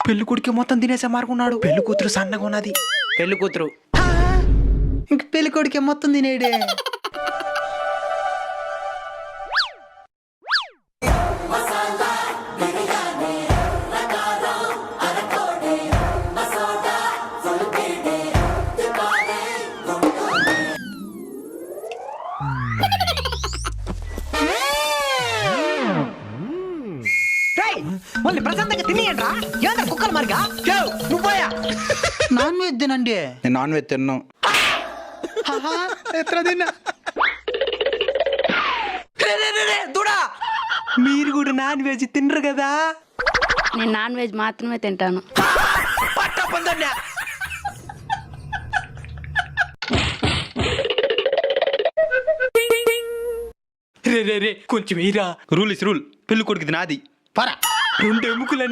పెళ్లి కొడుకు మొత్తం తినేసే మారుకున్నాడు. పెళ్లి కూతురు సన్నగా ఉన్నది. పెళ్లి కూతురు ఇంక పెళ్లి కొడుకే మొత్తం తినేడే. వాళ్ళు ప్రశాంతంగా తినేయండి రా. ఏంద్ర కుక్కలు మరిగా నువ్వు పోయా. నాన్ వెజ్ తినండి. నేను నాన్ వెజ్ తిన్నాను. ఎത്ര తిన్నా. దూడా మీరు కూడా నాన్ వెజ్ తినరు కదా. నేను నాన్ వెజ్ మాత్రమే తింటాను. పట్టా పొందన్యా. రే కొంచెం ఈరా. Rule is rule. పెళ్లి కొడుకుది నాది. పరా 2 ఎముకలన్నీ